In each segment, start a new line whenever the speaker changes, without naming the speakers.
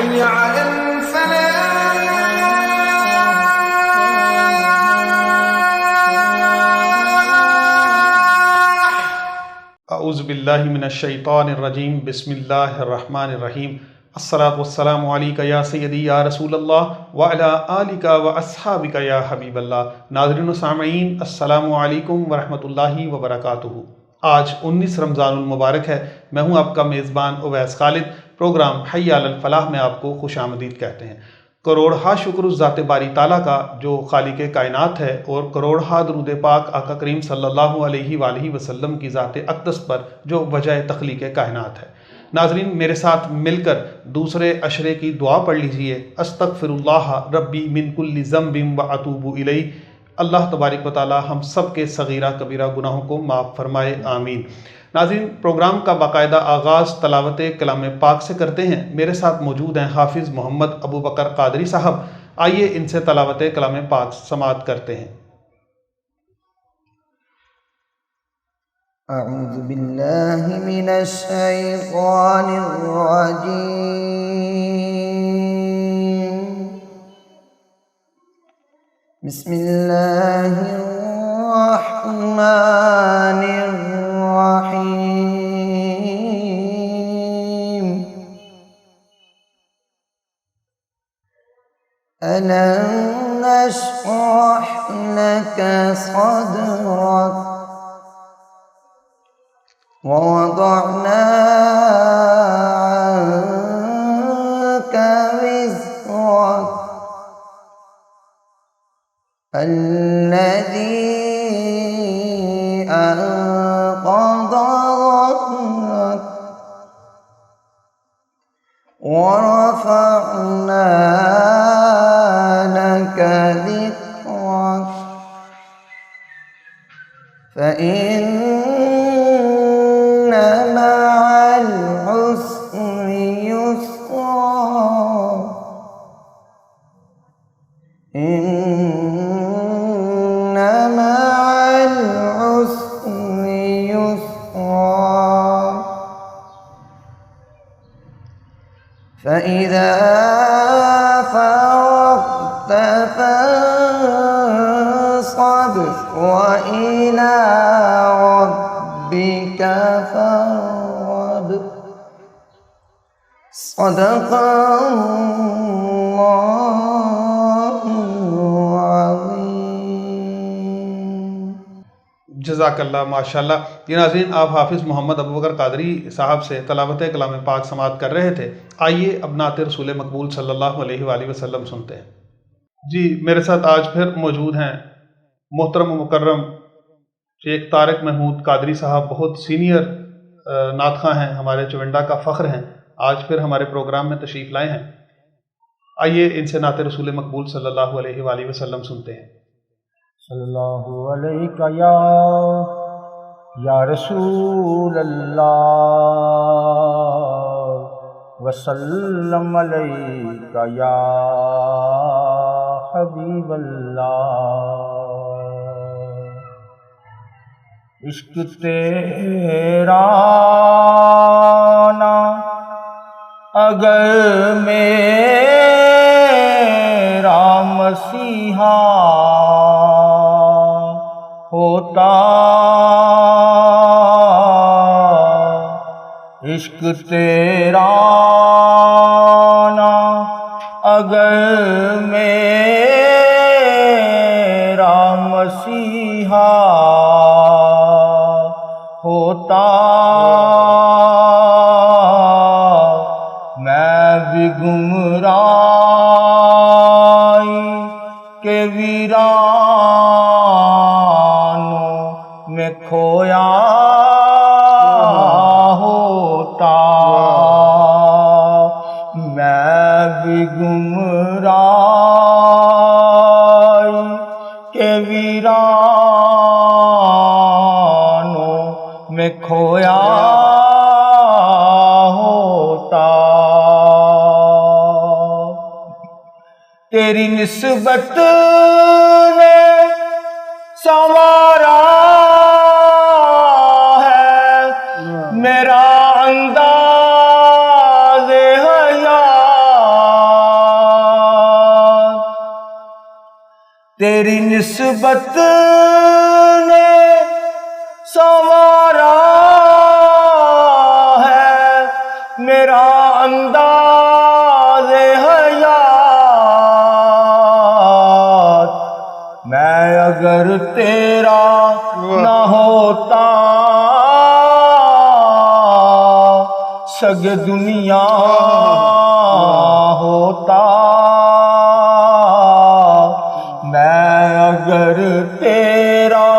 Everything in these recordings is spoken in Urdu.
حي على الفلاح.
اعوذ باللہ من الشیطان الرجیم، بسم اللہ الرحمن الرحیم۔ الصلاۃ والسلام علیک یا سیدی یا رسول اللہ وعلی آلک و اصحابک یا حبیب اللہ۔ ناظرین و سامعین، السلام علیکم ورحمۃ اللہ وبرکاتہ۔ آج 19 رمضان المبارک ہے۔ میں ہوں آپ کا میزبان اویس خالد۔ پروگرام حی علی الفلاح میں آپ کو خوش آمدید کہتے ہیں۔ کروڑہا شکر اس ذات باری تعالیٰ کا جو خالق کائنات ہے، اور کروڑہا درود پاک آقا کریم صلی اللہ علیہ وآلہ وسلم کی ذات اقدس پر جو وجہ تخلیق کائنات ہے۔ ناظرین، میرے ساتھ مل کر دوسرے عشرے کی دعا پڑھ لیجئے۔ استغفر اللہ ربی من کل ذنب و اتوب الیہ۔ اللہ تبارک و تعالی ہم سب کے صغیرہ کبیرہ گناہوں کو معاف فرمائے، آمین۔ ناظرین، پروگرام کا باقاعدہ آغاز تلاوت کلام پاک سے کرتے ہیں۔ میرے ساتھ موجود ہیں حافظ محمد ابو بکر قادری صاحب۔ آئیے ان سے تلاوت کلام پاک سماعت کرتے ہیں۔
اعوذ باللہ من الشیطان الرجیم، بسم اللہ الرحمن الرحیم۔ أَلَمْ نَشْرَحْ لَكَ صَدْرَكَ وَوَضَعْنَا عَنكَ وِزْرَكَ الَّذِي أَنقَضَ ظَهْرَكَ وَرَفَعْنَا لَكَ ذِكْرَكَ فَإِنَّ مَعَ الْعُسْرِ يُسْرًا إِنَّ مَعَ الْعُسْرِ يُسْرًا فَإِذَا فرغت فانصب وإلى ربك فارغب۔ صدق اللہ العظیم۔
جزاک اللہ، ماشاءاللہ۔ یہ ناظرین، آپ حافظ محمد ابو بکر قادری صاحب سے تلاوت کلام پاک سماعت کر رہے تھے۔ آئیے اب نعت رسول مقبول صلی اللہ علیہ وآلہ وسلم سنتے ہیں۔ جی، میرے ساتھ آج پھر موجود ہیں محترم و مکرم شیخ طارق محمود قادری صاحب۔ بہت سینئر نعت خواں ہیں، ہمارے چونڈا کا فخر ہیں۔ آج پھر ہمارے پروگرام میں تشریف لائے ہیں۔ آئیے ان سے نعت رسول مقبول صلی اللہ علیہ وآلہ وسلم سنتے ہیں۔
صلی اللہ علیہ یا رسول اللہ، وسلم علیہ یا حبیب اللہ۔ عشق تیرا نہ اگر میرا مسیحا ہوتا، عشق تیرا نہ اگر میرا مسیحا ہوتا، میں بھی گمراہی کے ویرانوں میں کھویا ہوتا، میں بھی گمراہی کے ویرانوں میں کھویا ہوتا۔ تیری نسبت نے سنوارا ہے میرا انداز حیات، تیری نسبت نے سنوارا ہے میرا انداز حیات، میں اگر تیرا نہ ہوتا سگ دنیا ہوتا، میں اگر تیرا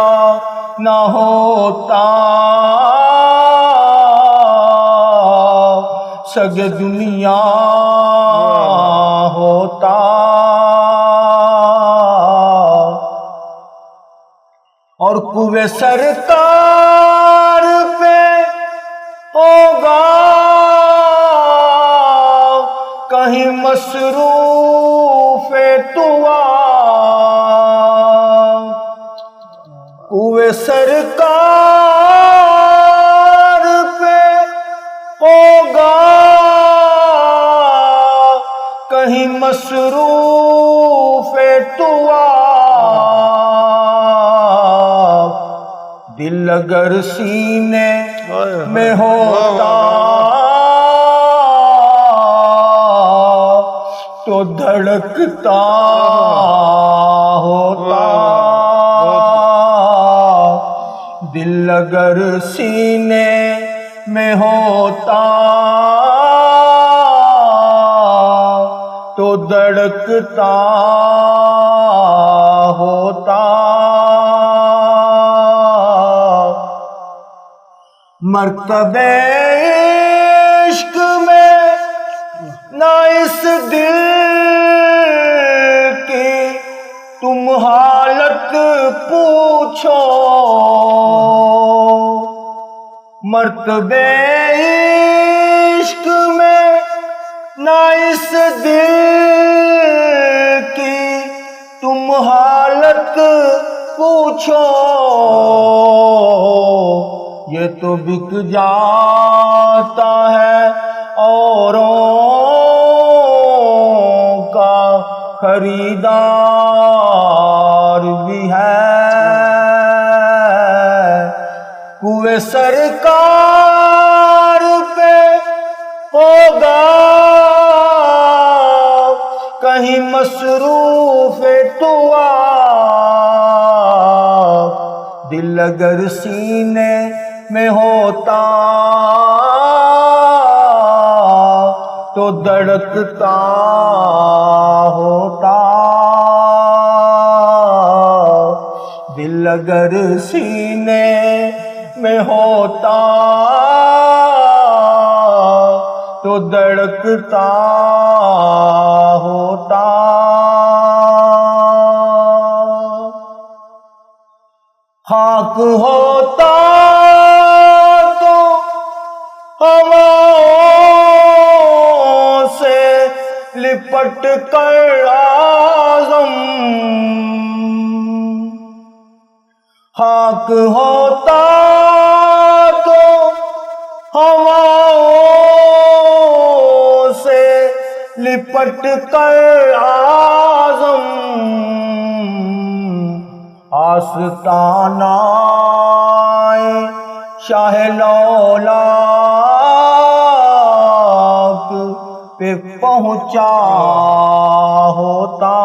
نہ ہوتا سگ دنیا ہوتا، اور کوئے سرکار پہ ہوگا کہیں مصروف دعا، کوئے سرکار پہ ہوگا کہیں مصروف دعا، دل اگر سینے میں ہوتا تو دھڑکتا ہوتا، دل اگر سینے میں ہوتا تو دھڑکتا ہوتا، مرتبہ عشق میں نہ اس دل کی تم حالت پوچھو، مرتبہ عشق میں نہ اس دل کی تم حالت پوچھو، یہ تو بک جاتا ہے اوروں کا خریدار بھی ہے، کوئے سرکار پہ ہوگا کہیں مصروف دعا، دل اگر سینے میں ہوتا تو دھڑکتا ہوتا، دل اگر سینے میں ہوتا تو دھڑکتا ہوتا، خاک ہوتا تو ہواؤں سے لپٹ کر اعظم، خاک ہوتا تو ہواؤں سے لپٹ کر اعظم، آستانہ شاہ لولاک پہ پہنچا ہوتا،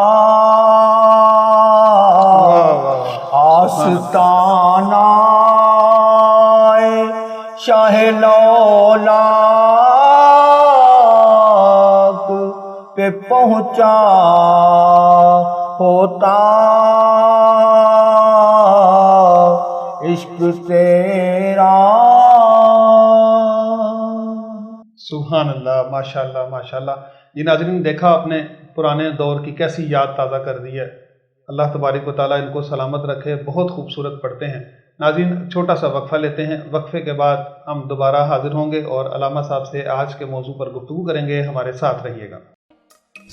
آستانہ شاہ لولاک پہ پہنچا ہوتا، عشق تیرا۔
سبحان اللہ، ماشاء اللہ ماشاء اللہ۔ جی ناظرین، دیکھا آپ نے پرانے دور کی کیسی یاد تازہ کر دی ہے۔ اللہ تبارک و تعالیٰ ان کو سلامت رکھے، بہت خوبصورت پڑھتے ہیں۔ ناظرین، چھوٹا سا وقفہ لیتے ہیں، وقفے کے بعد ہم دوبارہ حاضر ہوں گے اور علامہ صاحب سے آج کے موضوع پر گفتگو کریں گے، ہمارے ساتھ رہیے گا۔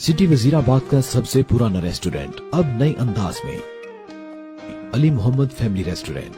سٹی وزیر آباد کا سب سے پرانا ریسٹورینٹ اب نئے انداز میں، علی محمد فیملی ریسٹورینٹ،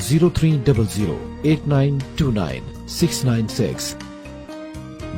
030089299696।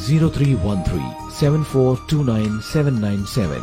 031374299797।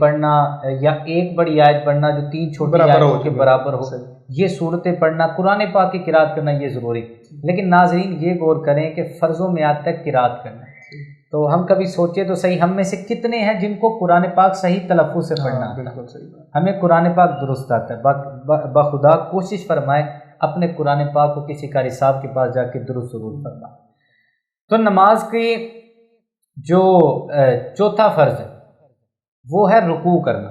پڑھنا یا ایک بڑی آیت پڑھنا جو 3 چھوٹی آیتوں کے برابر ہو، یہ صورتیں پڑھنا، قرآن پاک کی قرات کرنا یہ ضروری. لیکن ناظرین یہ غور کریں کہ فرضوں میں آتا ہے قرات کرنا. تو ہم کبھی سوچے تو صحیح، ہم میں سے کتنے ہیں جن کو قرآن پاک صحیح تلفظ سے پڑھنا آتا ہے؟
بالکل صحیح.
ہمیں قرآن پاک درست آتا ہے. بخدا کوشش فرمائے اپنے قرآن پاک کو کسی قاری صاحب کے پاس جا کے درست ضرور فرمائے. تو نماز کی جو چوتھا فرض ہے وہ ہے رکوع کرنا.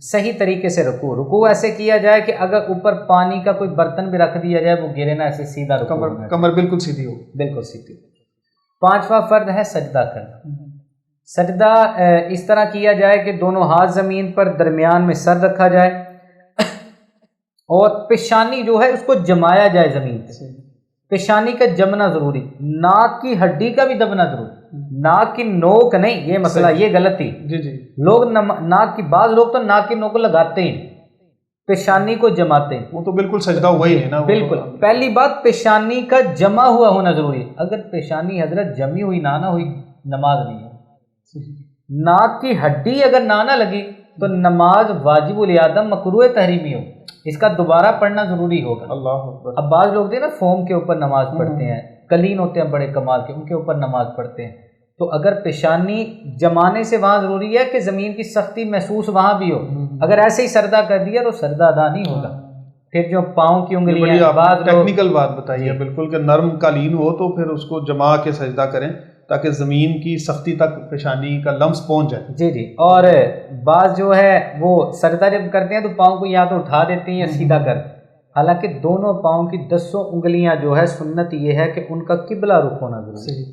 صحیح طریقے سے رکوع ایسے کیا جائے کہ اگر اوپر پانی کا کوئی برتن بھی رکھ دیا جائے وہ گرے نہ، ایسے سیدھا رکوع،
کمر بالکل سیدھی ہو.
بالکل سیدھی. پانچواں فرض ہے سجدہ کرنا. سجدہ اس طرح کیا جائے کہ دونوں ہاتھ زمین پر، درمیان میں سر رکھا جائے اور پیشانی جو ہے اس کو جمایا جائے زمین پہ. پیشانی کا جمنا ضروری، ناک کی ہڈی کا بھی دبنا ضروری. ناک کی نوک نہیں، یہ مسئلہ یہ غلطی. لوگ ناک کی، بعض لوگ تو ناک کی نوک کو لگاتے ہی نہیں، پیشانی کو جماتے ہیں.
وہ تو بالکل سجدہ ہوا ہی ہے نا.
بالکل. پہلی بات پیشانی کا جمع ہوا ہونا ضروری ہے. اگر پیشانی حضرت جمی ہوئی نہ ہوئی نماز نہیں ہے. ناک کی ہڈی اگر نہ لگی تو نماز واجب الاعادہ مکروہ تحریمی ہو، اس کا دوبارہ پڑھنا ضروری ہوگا.
اللہ اکبر.
اب بعض لوگ نا فوم کے اوپر نماز پڑھتے ہیں، قلین ہوتے ہیں بڑے کمال کے، ان کے اوپر نماز پڑھتے ہیں. تو اگر پیشانی جمانے سے وہاں ضروری ہے کہ زمین کی سختی محسوس وہاں بھی ہو. اگر ایسے ہی سردہ کر دیا تو سردہ ادا نہیں ہوگا. پھر جو پاؤں کی انگلیاں، بعض
ٹیکنیکل بات بتائیے بالکل کہ نرم قالین ہو تو پھر اس کو جما کے سجدہ کریں تاکہ زمین کی سختی تک پیشانی کا لمس پہنچ جائے.
جی. اور بعض جو ہے وہ سجدہ جب کرتے ہیں تو پاؤں کو یا تو اٹھا دیتے ہیں یا سیدھا کر. حالانکہ دونوں پاؤں کی 10 انگلیاں جو ہے سنت یہ ہے کہ ان کا قبلہ رخ ہونا ضروری ہے.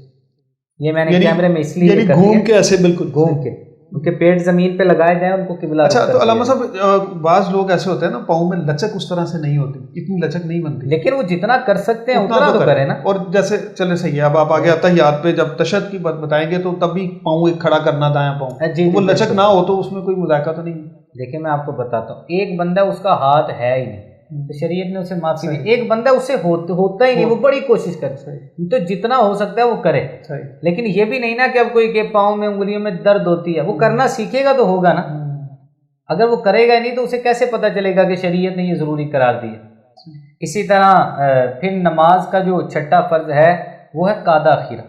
یہ میں نے کیمرے میں اس لیے
گھوم کے ایسے بالکل
گھوم کے ان کے پیٹ زمین پہ لگائے جائیں، ان کو قبلہ.
اچھا تو علامہ صاحب بعض لوگ ایسے ہوتے ہیں نا پاؤں میں لچک اس طرح سے نہیں ہوتی، اتنی لچک نہیں بنتی،
لیکن وہ جتنا کر سکتے ہیں اتنا تو کریں نا.
اور جیسے چلے صحیح ہے، اب آپ آگے تحیات پہ جب تشہد کی بات بتائیں گے تو تب بھی پاؤں ایک کھڑا کرنا دایاں پاؤں، وہ لچک نہ ہو تو اس میں کوئی مذائقہ تو نہیں.
دیکھیں میں آپ کو بتاتا ہوں، ایک بندہ اس کا ہاتھ ہے ہی نہیں تو شریعت نے اسے معافی دی. ایک بندہ اس سے ہوتا ہی نہیں، وہ بڑی کوشش کرتا ہے تو جتنا ہو سکتا ہے وہ کرے. لیکن یہ بھی نہیں نا کہ اب کوئی کہ پاؤں میں انگلیوں میں درد ہوتی ہے، وہ کرنا سیکھے گا تو ہوگا نا. اگر وہ کرے گا نہیں تو اسے کیسے پتہ چلے گا کہ شریعت نے یہ ضروری قرار دی ہے. اسی طرح پھر نماز کا جو چھٹا فرض ہے وہ ہے قعدہ اخیرہ.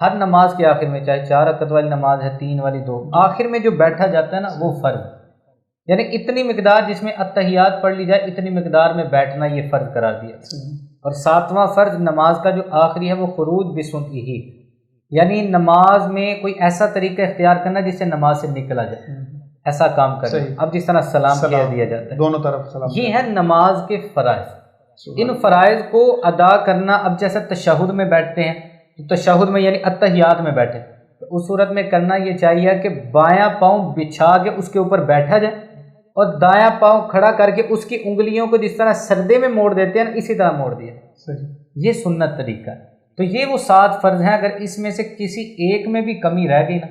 ہر نماز کے آخر میں، چاہے 4 رکعت والی نماز ہے، 3 والی 2، آخر میں جو بیٹھا جاتا ہے نا وہ فرض ہے. یعنی اتنی مقدار جس میں التحیات پڑھ لی جائے اتنی مقدار میں بیٹھنا یہ فرض قرار دیا. اور 7واں فرض نماز کا جو آخری ہے وہ خروج بسنتہ، یعنی نماز میں کوئی ایسا طریقہ اختیار کرنا جس سے نماز سے نکلا جائے، ایسا کام کرنا. اب جس طرح سلام کیا دیا جاتا ہے
دونوں طرف سلام،
یہ ہے نماز کے فرائض. ان فرائض کو ادا کرنا. اب جیسے تشہد میں بیٹھتے ہیں تو تشہد میں یعنی التحیات میں بیٹھے تو اس صورت میں کرنا یہ چاہیے کہ بایاں پاؤں بچھا کے اس کے اوپر بیٹھا جائے اور دایاں پاؤں کھڑا کر کے اس کی انگلیوں کو جس طرح سردے میں موڑ دیتے ہیں نا اسی طرح موڑ دیا. یہ سنت طریقہ ہے. تو یہ وہ 7 فرض ہیں. اگر اس میں سے کسی ایک میں بھی کمی رہ گئی نا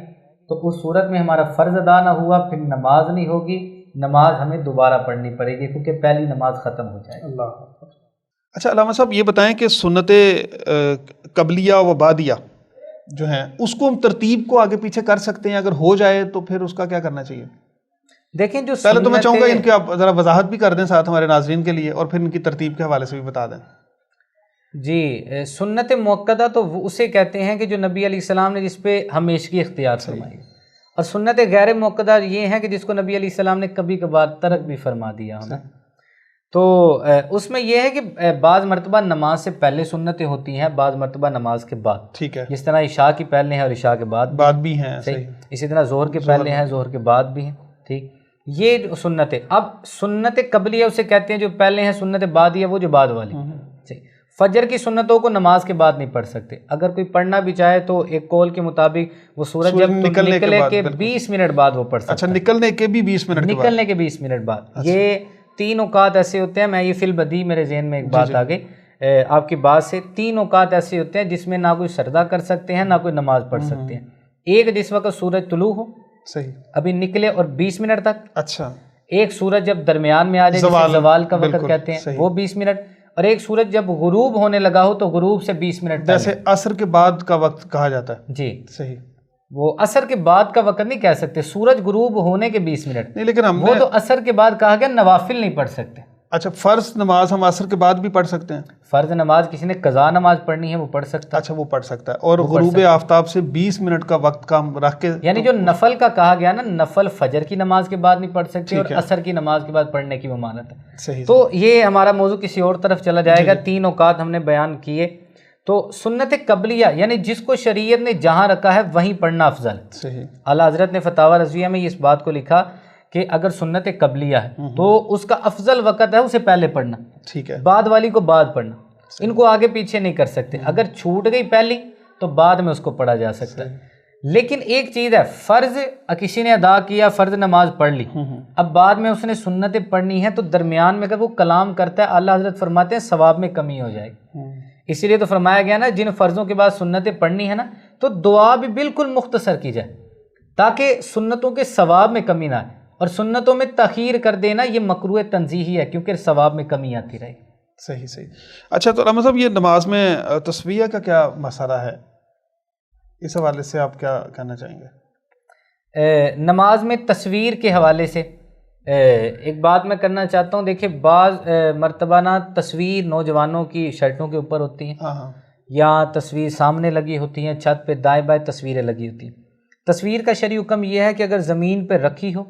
تو اس صورت میں ہمارا فرض ادا نہ ہوا، پھر نماز نہیں ہوگی، نماز ہمیں دوبارہ پڑھنی پڑے گی کیونکہ پہلی نماز ختم ہو جائے.
اللہ. اچھا علامہ صاحب یہ بتائیں کہ سنت قبلیہ و بعدیہ جو ہیں اس کو ہم ترتیب کو آگے پیچھے کر سکتے ہیں؟ اگر ہو جائے تو پھر اس کا کیا کرنا چاہیے؟
دیکھیں جو
پہلے تو میں چاہوں گا ان کے آپ ذرا وضاحت بھی کر دیں ساتھ ہمارے ناظرین کے لیے، اور پھر ان کی ترتیب کے حوالے سے بھی بتا دیں.
جی سنت مؤکدہ تو اسے کہتے ہیں کہ جو نبی علیہ السلام نے جس پہ ہمیشگی اختیار فرمائی، اور سنت غیر مؤکدہ یہ ہے کہ جس کو نبی علیہ السلام نے کبھی کبھار ترک بھی فرما دیا ہمیں. تو اس میں یہ ہے کہ بعض مرتبہ نماز سے پہلے سنتیں ہوتی ہیں، بعض مرتبہ نماز کے بعد.
ٹھیک ہے.
جس طرح عشاء کی پہلے ہیں اور عشاء کے بعد
بھی ہیں.
صحیح. اسی طرح ظہر کے پہلے ہیں، ظہر کے بعد بھی ہیں. ٹھیک. یہ جو سنت ہے، اب سنت قبلیہ اسے کہتے ہیں جو پہلے ہیں، سنت بعدیہ وہ جو بعد والی. فجر کی سنتوں کو نماز کے بعد نہیں پڑھ سکتے. اگر کوئی پڑھنا بھی چاہے تو ایک قول کے مطابق وہ سورج جب نکلنے کے 20 منٹ بعد وہ پڑھ سکتا ہے.
اچھا نکلنے کے بھی 20 منٹ
نکلنے کے 20 منٹ بعد. یہ 3 اوقات ایسے ہوتے ہیں، میں یہ فی البدیہہ میرے ذہن میں ایک بات آ گئی آپ کی بات سے. 3 اوقات ایسے ہوتے ہیں جس میں نہ کوئی سردہ کر سکتے ہیں نہ کوئی نماز پڑھ سکتے ہیں. ایک جس وقت سورج طلوع ہو،
صحیح،
ابھی نکلے اور 20 منٹ تک.
اچھا.
ایک سورج جب درمیان میں آ جائے جسے زوال کا وقت کہتے ہیں وہ 20 منٹ، اور ایک سورج جب غروب ہونے لگا ہو تو غروب سے 20 منٹ
جیسے عصر کے بعد کا وقت کہا جاتا ہے.
جی
صحیح.
وہ عصر کے بعد کا وقت نہیں کہہ سکتے، سورج غروب ہونے کے 20 منٹ
نہیں، لیکن ہم
وہ
نے
تو عصر کے بعد کہا گیا نوافل نہیں پڑھ سکتے۔
اچھا فرض نماز ہم عصر کے بعد بھی پڑھ سکتے ہیں؟
فرض نماز کسی نے قضا نماز پڑھنی ہے وہ پڑھ سکتا ہے،
اچھا وہ پڑھ سکتا ہے، اور غروب آفتاب سے 20 منٹ کا وقت کا ہم رکھ کے،
یعنی جو نفل کا کہا گیا نا، نفل فجر کی نماز کے بعد نہیں پڑھ سکتے اور عصر کی نماز کے بعد پڑھنے کی ممانعت ہے۔
صحیح،
تو یہ ہمارا موضوع کسی اور طرف چلا جائے گا۔ 3 اوقات ہم نے بیان کیے، تو سنت قبلیہ یعنی جس کو شریعت نے جہاں رکھا ہے وہیں پڑھنا افضل ہے۔
صحیح،
اعلیٰ حضرت نے فتاوی رضویہ میں اس بات کو لکھا کہ اگر سنت قبلیہ ہے تو اس کا افضل وقت ہے اسے پہلے پڑھنا،
ٹھیک ہے،
بعد والی کو بعد پڑھنا، ان کو آگے پیچھے نہیں کر سکتے۔ اگر چھوٹ گئی پہلی تو بعد میں اس کو پڑھا جا سکتا ہے۔ لیکن ایک چیز ہے، فرض کسی نے ادا کیا، فرض نماز پڑھ لی، اب بعد میں اس نے سنتیں پڑھنی ہے تو درمیان میں اگر وہ کلام کرتا ہے اعلیٰ حضرت فرماتے ہیں ثواب میں کمی ہو جائے گی۔ اسی لیے تو فرمایا گیا نا جن فرضوں کے بعد سنتیں پڑھنی ہے نا تو دعا بھی بالکل مختصر کی جائے تاکہ سنتوں کے ثواب میں کمی نہ آئے، اور سنتوں میں تاخیر کر دینا یہ مکروہ تنزیہی ہے کیونکہ ثواب میں کمی آتی رہے۔
صحیح صحیح۔ اچھا تو علامہ صاحب یہ نماز میں تسبیح کا کیا مسئلہ ہے، اس حوالے سے آپ کیا کہنا چاہیں گے؟
نماز میں تصویر کے حوالے سے ایک بات میں کرنا چاہتا ہوں، دیکھیں بعض مرتبہ نا تصویر نوجوانوں کی شرٹوں کے اوپر ہوتی ہیں، یا تصویر سامنے لگی ہوتی ہیں، چھت پہ دائیں بائیں تصویریں لگی ہوتی ہیں۔ تصویر کا شرعی حکم یہ ہے کہ اگر زمین پہ رکھی ہو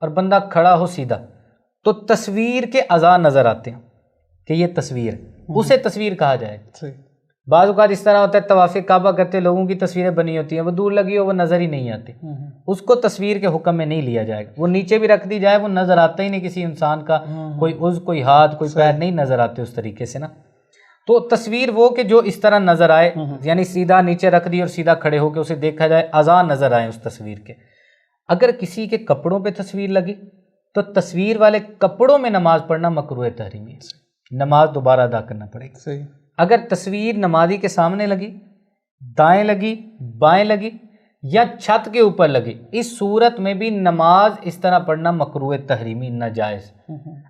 اور بندہ کھڑا ہو سیدھا تو تصویر کے اعضاء نظر آتے ہیں کہ یہ تصویر ہے، اسے تصویر کہا جائے گا۔ بعض اوقات اس طرح ہوتا ہے طواف کعبہ کرتے لوگوں کی تصویریں بنی ہوتی ہیں، وہ دور لگی ہو وہ نظر ہی نہیں آتی، اس کو تصویر کے حکم میں نہیں لیا جائے گا۔ وہ نیچے بھی رکھ دی جائے وہ نظر آتا ہی نہیں کسی انسان کا، کوئی عضو کوئی ہاتھ کوئی پیر نہیں نظر آتے اس طریقے سے نا۔ تو تصویر وہ کہ جو اس طرح نظر آئے، یعنی سیدھا نیچے رکھ دی اور سیدھا کھڑے ہو کے اسے دیکھا جائے، اعضاء نظر آئیں اس تصویر کے۔ اگر کسی کے کپڑوں پہ تصویر لگی تو تصویر والے کپڑوں میں نماز پڑھنا مکروہ تحریمی ہے، نماز دوبارہ ادا کرنا پڑے گا۔
صحیح۔
اگر تصویر نمازی کے سامنے لگی، دائیں لگی، بائیں لگی یا چھت کے اوپر لگی، اس صورت میں بھی نماز اس طرح پڑھنا مکروہ تحریمی ناجائز۔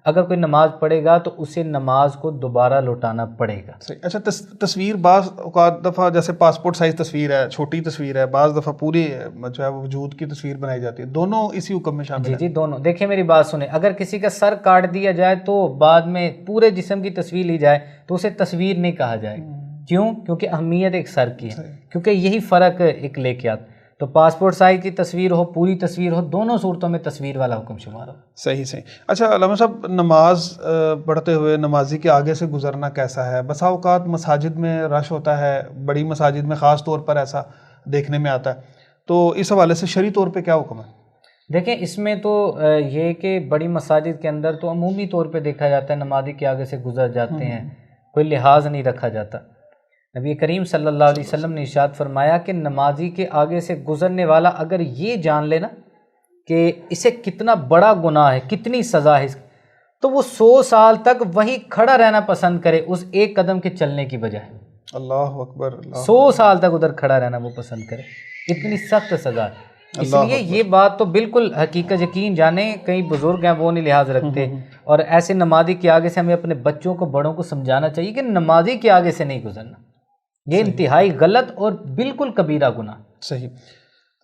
اگر کوئی نماز پڑھے گا تو اسے نماز کو دوبارہ لوٹانا پڑے گا۔
اچھا تصویر بعض اوقات دفعہ جیسے پاسپورٹ سائز تصویر ہے، چھوٹی تصویر ہے، بعض دفعہ پوری جو ہے وجود کی تصویر بنائی جاتی ہے، دونوں اسی حکم میں شامل ہیں؟
جی دونوں۔ دیکھیں میری بات سنیں، اگر کسی کا سر کاٹ دیا جائے تو بعد میں پورے جسم کی تصویر لی جائے تو اسے تصویر نہیں کہا جائے گا۔ کیوں؟ کیونکہ اہمیت ایک سر کی ہے، کیونکہ یہی فرق ایک لے کے آتا۔ تو پاسپورٹ سائز کی تصویر ہو، پوری تصویر ہو، دونوں صورتوں میں تصویر والا حکم شمار ہو۔
صحیح صحیح۔ اچھا علامہ صاحب نماز پڑھتے ہوئے نمازی کے آگے سے گزرنا کیسا ہے؟ بسا اوقات مساجد میں رش ہوتا ہے، بڑی مساجد میں خاص طور پر ایسا دیکھنے میں آتا ہے، تو اس حوالے سے شرعی طور پہ کیا حکم ہے؟
دیکھیں اس میں تو یہ کہ بڑی مساجد کے اندر تو عمومی طور پہ دیکھا جاتا ہے نمازی کے آگے سے گزر جاتے ہیں، کوئی لحاظ نہیں رکھا جاتا۔ نبی کریم صلی اللہ علیہ وسلم نے ارشاد فرمایا کہ نمازی کے آگے سے گزرنے والا اگر یہ جان لے نا کہ اسے کتنا بڑا گناہ ہے، کتنی سزا ہے، تو وہ 100 سال تک وہیں کھڑا رہنا پسند کرے اس ایک قدم کے چلنے کی بجائے۔
اللہ اکبر، اللہ
100 سال تک ادھر کھڑا رہنا وہ پسند کرے، اتنی سخت سزا ہے۔ اس لیے یہ بات تو بالکل حقیقت یقین جانیں، کئی بزرگ ہیں وہ نہیں لحاظ رکھتے، اور ایسے نمازی کے آگے سے ہمیں اپنے بچوں کو بڑوں کو سمجھانا چاہیے کہ نمازی کے آگے سے نہیں گزرنا، یہ انتہائی غلط اور بالکل کبیرہ گناہ۔
صحیح۔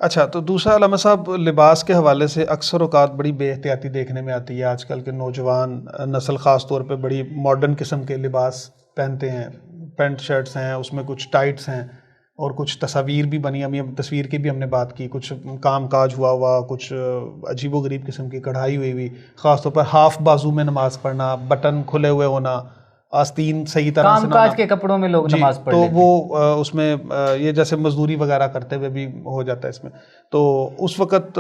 اچھا تو دوسرا علامہ صاحب لباس کے حوالے سے اکثر اوقات بڑی بے احتیاطی دیکھنے میں آتی ہے، آج کل کے نوجوان نسل خاص طور پہ بڑی ماڈرن قسم کے لباس پہنتے ہیں، پینٹ شرٹس ہیں، اس میں کچھ ٹائٹس ہیں اور کچھ تصاویر بھی بنی ہوئی، تصویر کی بھی ہم نے بات کی، کچھ کام کاج ہوا، کچھ عجیب و غریب قسم کی کڑھائی ہوئی، خاص طور پر ہاف بازو میں نماز پڑھنا، بٹن کھلے ہوئے ہونا، آستین صحیح طرح سے
کام کاج کے کپڑوں میں لوگ نماز پڑھ
تو وہ اس میں یہ جیسے مزدوری وغیرہ کرتے ہوئے بھی ہو جاتا ہے اس میں، تو اس وقت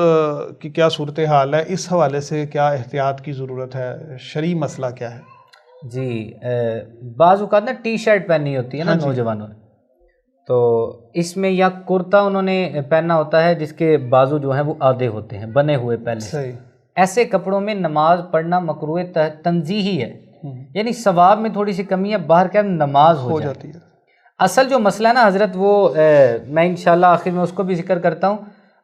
کی کیا صورتحال ہے؟ اس حوالے سے کیا احتیاط کی ضرورت ہے؟ شرعی مسئلہ کیا ہے؟
جی بعض اوقات نا ٹی شرٹ پہنی ہوتی ہے نا نوجوانوں نے، تو اس میں یا کرتا انہوں نے پہننا ہوتا ہے جس کے بازو جو ہیں وہ آدھے ہوتے ہیں بنے ہوئے پہلے سے، ایسے کپڑوں میں نماز پڑھنا مکروہ تنزیہی ہے، یعنی ثواب میں تھوڑی سی کمی ہے، باہر کیا نماز ہو جاتی ہے۔ اصل جو مسئلہ ہے نا حضرت وہ میں انشاءاللہ آخر میں اس کو بھی ذکر کرتا ہوں،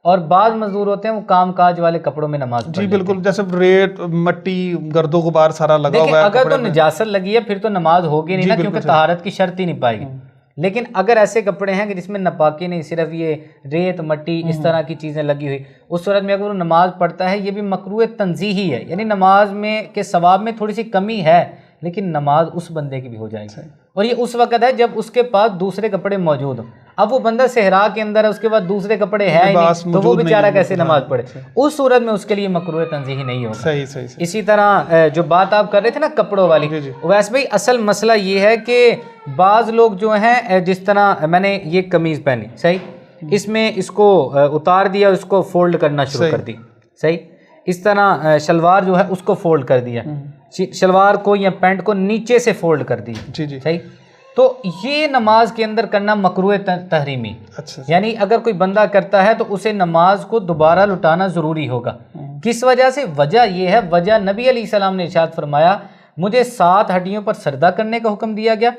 اور بعض مزدور ہوتے ہیں وہ کام کاج والے کپڑوں میں نماز پڑھتے ہیں۔
جی بالکل، جیسے ریت مٹی گرد و غبار سارا لگا ہوا ہے،
اگر تو نجاست لگی ہے پھر تو نماز ہوگی نہیں نا، کیونکہ طہارت کی شرط ہی نہیں پائے گی، لیکن اگر ایسے کپڑے ہیں کہ جس میں ناپاکی نہیں، صرف یہ ریت مٹی اس طرح کی چیزیں لگی ہوئی، اس صورت میں اگر وہ نماز پڑھتا ہے یہ بھی مکروہ تنزیہی ہے، یعنی نماز میں کے ثواب میں تھوڑی سی کمی ہے، لیکن نماز اس بندے کی بھی ہو جائے گی۔ اور یہ اس وقت ہے جب اس کے پاس دوسرے کپڑے موجود ہوں۔ اب وہ بندہ صحرا کے اندر ہے، اس کے بعد دوسرے کپڑے ہیں ہی نہیں، تو وہ بیچارہ کیسے نماز پڑھے؟ اس صورت میں اس کے لیے مکروہ تنزیہی نہیں ہوگا۔
صحیح صحیح۔
اسی طرح جو بات آپ کر رہے تھے نا کپڑوں والی، ویسے بھائی اصل مسئلہ یہ ہے کہ بعض لوگ جو ہیں جس طرح میں نے یہ قمیض پہنی، صحیح، اس میں اس کو اتار دیا، اس کو فولڈ کرنا شروع کر دی، صحیح، اس طرح شلوار جو ہے اس کو فولڈ کر دیا، شلوار کو یا پینٹ کو نیچے سے فولڈ کر دی،
جی جی،
صحیح، تو یہ نماز کے اندر کرنا مکروہ تحریمی،
اچھا،
یعنی اگر کوئی بندہ کرتا ہے تو اسے نماز کو دوبارہ لٹانا ضروری ہوگا۔ کس وجہ سے؟ وجہ یہ ہے، وجہ نبی علیہ السلام نے ارشاد فرمایا مجھے 7 ہڈیوں پر سجدہ کرنے کا حکم دیا گیا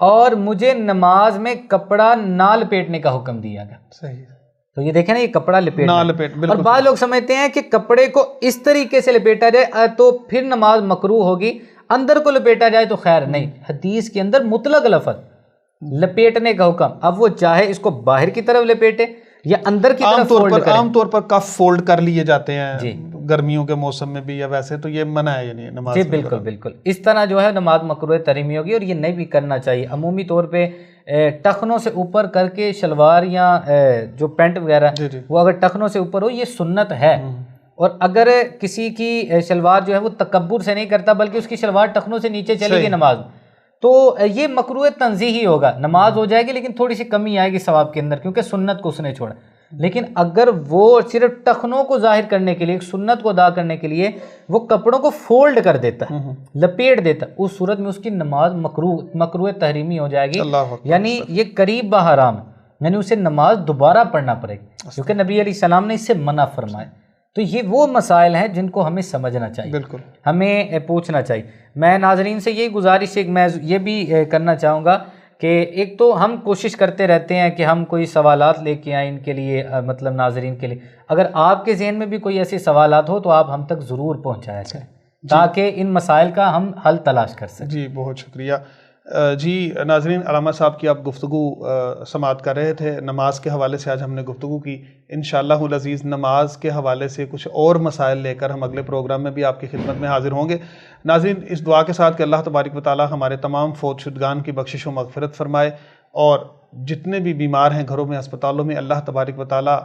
اور مجھے نماز میں کپڑا نہ لپیٹنے کا حکم دیا گیا۔
صحیح،
تو یہ دیکھیں نا، یہ کپڑا لپیٹنا،
بالکل۔
اور بعض لوگ سمجھتے ہیں کہ کپڑے کو اس طریقے سے لپیٹا جائے تو پھر نماز مکروہ ہوگی، اندر کو لپیٹا جائے تو خیر نہیں۔ حدیث کے اندر مطلق لفظ لپیٹنے کا حکم، اب وہ چاہے اس کو باہر کی طرف لپیٹے یا اندر کی طرف فولڈ کرے۔
عام طور پر کف فولڈ کر لیے جاتے ہیں
جی،
گرمیوں کے موسم میں بھی، یا ویسے تو یہ منع ہے یعنی نماز؟
جی بالکل بالکل، اس طرح جو ہے نماز مکروہ تحریمی ہوگی، اور یہ نہیں بھی کرنا چاہیے۔ عمومی طور پہ ٹخنوں سے اوپر کر کے شلوار یا جو پینٹ وغیرہ وہ اگر ٹخنوں سے اوپر ہو یہ سنت ہے، اور اگر کسی کی شلوار جو ہے وہ تکبر سے نہیں کرتا بلکہ اس کی شلوار ٹخنوں سے نیچے چلے گی نماز، تو یہ مکروہ تنزیہی ہوگا، نماز ہو جائے گی لیکن تھوڑی سی کمی آئے گی ثواب کے اندر، کیونکہ سنت کو اس نے چھوڑا۔ لیکن اگر وہ صرف ٹخنوں کو ظاہر کرنے کے لیے، سنت کو ادا کرنے کے لیے وہ کپڑوں کو فولڈ کر دیتا ہے، لپیٹ دیتا ہے، اس صورت میں اس کی نماز مکروہ تحریمی ہو جائے گی، یعنی یہ قریب بہ حرام، یعنی اسے نماز دوبارہ پڑھنا پڑے گی، کیونکہ نبی علیہ السلام نے اس سے منع فرمایا۔ تو یہ وہ مسائل ہیں جن کو ہمیں سمجھنا چاہیے، بالکل ہمیں پوچھنا چاہیے۔ میں ناظرین سے یہی گزارش ہے، میں یہ بھی کرنا چاہوں گا کہ ایک تو ہم کوشش کرتے رہتے ہیں کہ ہم کوئی سوالات لے کے آئیں ان کے لیے، مطلب ناظرین کے لیے، اگر آپ کے ذہن میں بھی کوئی ایسے سوالات ہو تو آپ ہم تک ضرور پہنچایا کریں تاکہ ان مسائل کا ہم حل تلاش کر سکیں۔
جی بہت شکریہ۔ جی ناظرین، علامہ صاحب کی آپ گفتگو سماعت کر رہے تھے، نماز کے حوالے سے آج ہم نے گفتگو کی۔ انشاءاللہ العزیز نماز کے حوالے سے کچھ اور مسائل لے کر ہم اگلے پروگرام میں بھی آپ کی خدمت میں حاضر ہوں گے۔ ناظرین، اس دعا کے ساتھ کہ اللہ تبارک و تعالی ہمارے تمام فوت شدگان کی بخشش و مغفرت فرمائے، اور جتنے بھی بیمار ہیں گھروں میں، ہسپتالوں میں، اللہ تبارک و تعالی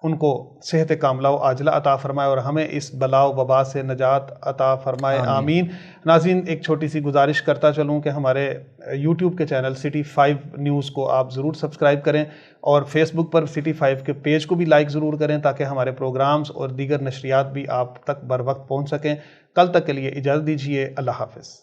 ان کو صحت کاملہ و عاجلہ عطا فرمائے اور ہمیں اس بلا و وبا سے نجات عطا فرمائے، آمین۔ ناظرین، ایک چھوٹی سی گزارش کرتا چلوں کہ ہمارے یوٹیوب کے چینل سٹی 5 نیوز کو آپ ضرور سبسکرائب کریں، اور فیس بک پر سٹی 5 کے پیج کو بھی لائک ضرور کریں تاکہ ہمارے پروگرامز اور دیگر نشریات بھی آپ تک بر وقت پہنچ سکیں۔ کل تک کے لیے اجازت دیجیے، اللہ حافظ۔